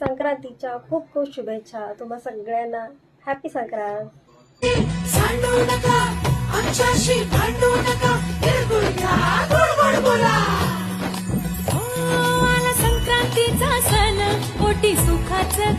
संक्रांतीच्या खूप खूप शुभेच्छा तुम्हा सगळ्यांना. हॅपी संक्रांत. सांडू नका आमच्याशी भांडू नका तिळगुळ घ्या गोड गोड बोला. आला संक्रांतीचा सण पोटी सुखाचं